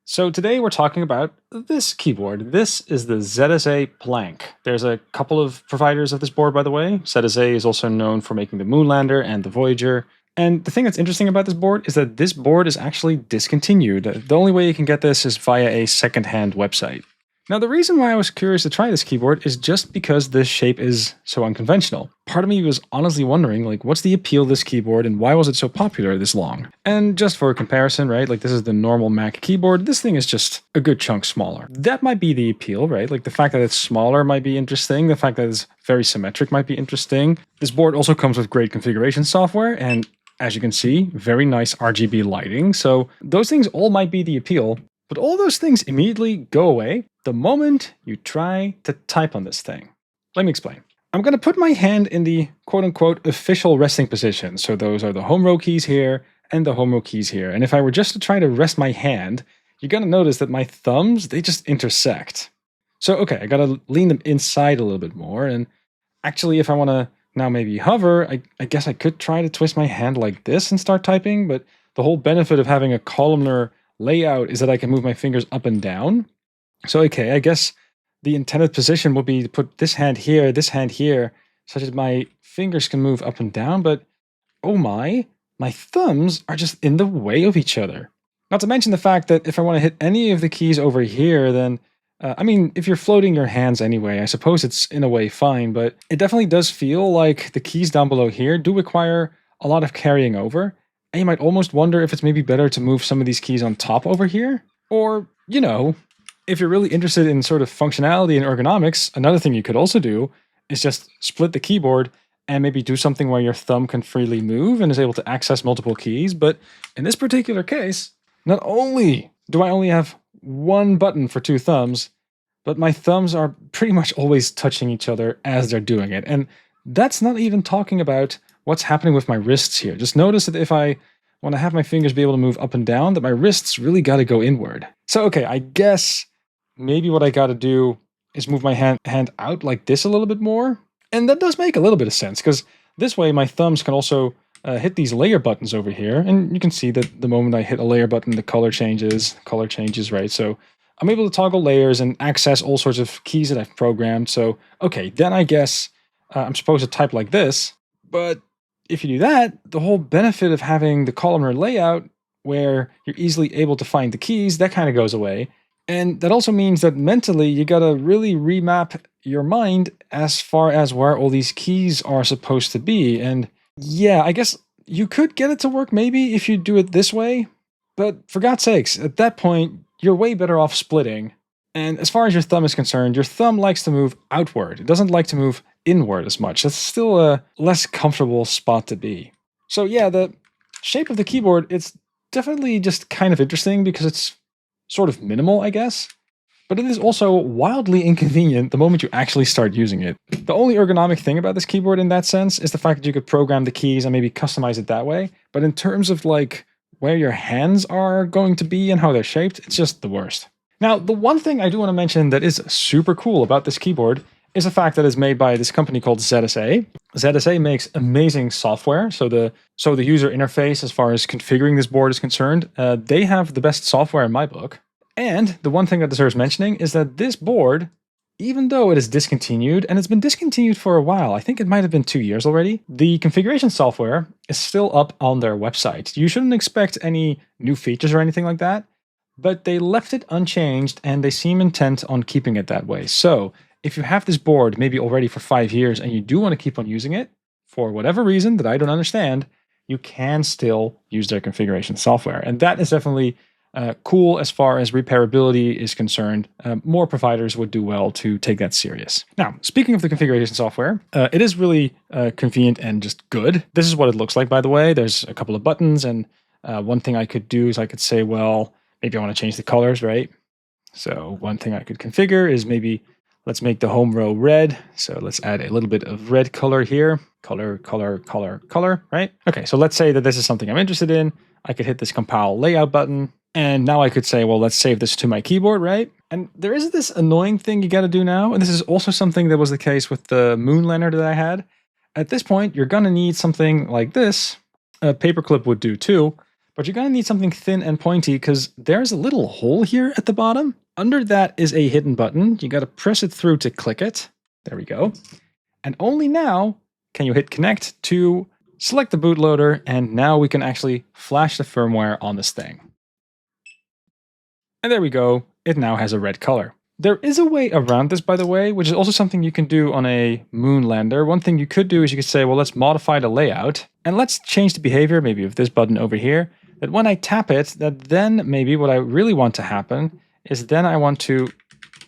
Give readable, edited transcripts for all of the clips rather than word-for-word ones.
So today we're talking about this keyboard. This is the ZSA Planck. There's a couple of providers of this board, by the way. ZSA is also known for making the Moonlander and the Voyager. And the thing that's interesting about this board is that this board is actually discontinued. The only way you can get this is via a second-hand website. Now, the reason why I was curious to try this keyboard is just because this shape is so unconventional. Part of me was honestly wondering, what's the appeal of this keyboard and why was it so popular this long? And just for a comparison, right, this is the normal Mac keyboard. This thing is just a good chunk smaller. That might be the appeal, right? The fact that it's smaller might be interesting. The fact that it's very symmetric might be interesting. This board also comes with great configuration software and, as you can see, very nice RGB lighting. So those things all might be the appeal. But all those things immediately go away the moment you try to type on this thing. Let me explain. I'm going to put my hand in the quote-unquote official resting position. So those are the home row keys here and the home row keys here. And if I were just to try to rest my hand, you're going to notice that my thumbs, they just intersect. So, okay, I got to lean them inside a little bit more. And actually, if I want to now maybe hover, I guess I could try to twist my hand like this and start typing. But the whole benefit of having a columnar layout is that I can move my fingers up and down. So, okay, I guess the intended position would be to put this hand here, such that my fingers can move up and down, but oh my thumbs are just in the way of each other. Not to mention the fact that if I want to hit any of the keys over here, then, if you're floating your hands anyway, I suppose it's in a way fine, but it definitely does feel like the keys down below here do require a lot of carrying over. And you might almost wonder if it's maybe better to move some of these keys on top over here. Or, if you're really interested in sort of functionality and ergonomics, another thing you could also do is just split the keyboard and maybe do something where your thumb can freely move and is able to access multiple keys. But in this particular case, not only do I only have one button for two thumbs, but my thumbs are pretty much always touching each other as they're doing it. And that's not even talking about what's happening with my wrists here. Just notice that if I want to have my fingers be able to move up and down, that my wrists really got to go inward. So, okay, I guess maybe what I got to do is move my hand out like this a little bit more. And that does make a little bit of sense, because this way my thumbs can also hit these layer buttons over here. And you can see that the moment I hit a layer button, the color changes, right? So I'm able to toggle layers and access all sorts of keys that I've programmed. So, okay, then I guess I'm supposed to type like this, but if you do that, the whole benefit of having the columnar layout where you're easily able to find the keys, that kind of goes away. And that also means that mentally you gotta really remap your mind as far as where all these keys are supposed to be. And yeah, I guess you could get it to work maybe if you do it this way, but for God's sakes, at that point, you're way better off splitting. And as far as your thumb is concerned, your thumb likes to move outward. It doesn't like to move inward as much. That's still a less comfortable spot to be. So yeah, the shape of the keyboard, it's definitely just kind of interesting because it's sort of minimal, I guess. But it is also wildly inconvenient the moment you actually start using it. The only ergonomic thing about this keyboard in that sense is the fact that you could program the keys and maybe customize it that way. But in terms of where your hands are going to be and how they're shaped, it's just the worst. Now, the one thing I do want to mention that is super cool about this keyboard is the fact that it's made by this company called ZSA. ZSA makes amazing software, so the user interface as far as configuring this board is concerned, they have the best software in my book. And the one thing that deserves mentioning is that this board, even though it is discontinued, and it's been discontinued for a while, I think it might have been 2 years already, the configuration software is still up on their website. You shouldn't expect any new features or anything like that, but they left it unchanged and they seem intent on keeping it that way. So if you have this board maybe already for 5 years and you do want to keep on using it, for whatever reason that I don't understand, you can still use their configuration software. And that is definitely cool as far as repairability is concerned. More providers would do well to take that serious. Now, speaking of the configuration software, it is really convenient and just good. This is what it looks like, by the way. There's a couple of buttons, and one thing I could do is I could say, well, maybe I want to change the colors, right? So one thing I could configure is maybe let's make the home row red. So let's add a little bit of red color here. Color, right? Okay, so let's say that this is something I'm interested in. I could hit this compile layout button. And now I could say, well, let's save this to my keyboard, right? And there is this annoying thing you got to do now. And this is also something that was the case with the Moonlander that I had. At this point, you're going to need something like this. A paperclip would do too. But you're going to need something thin and pointy because there's a little hole here at the bottom. Under that is a hidden button. You got to press it through to click it. There we go. And only now can you hit connect to select the bootloader, and now we can actually flash the firmware on this thing. And there we go. It now has a red color. There is a way around this, by the way, which is also something you can do on a moon lander. One thing you could do is you could say, well, let's modify the layout and let's change the behavior, maybe of this button over here, that when I tap it, that then maybe what I really want to happen is then I want to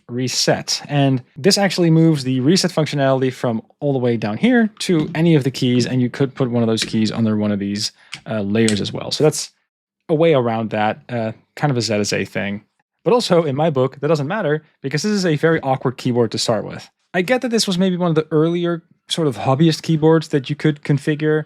reset. And this actually moves the reset functionality from all the way down here to any of the keys, and you could put one of those keys under one of these layers as well. So that's a way around that, kind of a ZSA thing. But also, in my book, that doesn't matter because this is a very awkward keyboard to start with. I get that this was maybe one of the earlier sort of hobbyist keyboards that you could configure.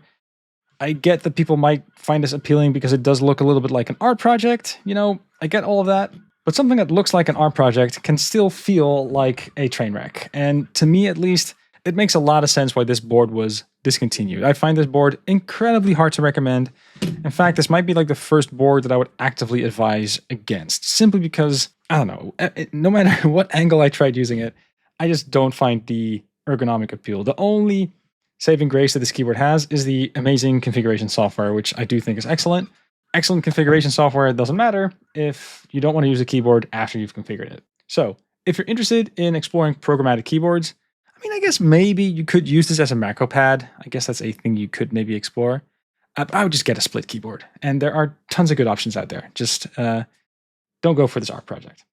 I get that people might find this appealing because it does look a little bit like an art project. You know, I get all of that. But something that looks like an art project can still feel like a train wreck. And to me, at least, it makes a lot of sense why this board was discontinued. I find this board incredibly hard to recommend. In fact, this might be like the first board that I would actively advise against, simply because, I don't know, no matter what angle I tried using it, I just don't find the ergonomic appeal. The only saving grace that this keyboard has is the amazing configuration software, which I do think is excellent. Excellent configuration software doesn't matter if you don't want to use a keyboard after you've configured it. So if you're interested in exploring programmatic keyboards, I guess maybe you could use this as a macro pad. I guess that's a thing you could maybe explore. But I would just get a split keyboard. And there are tons of good options out there. Just don't go for this art project.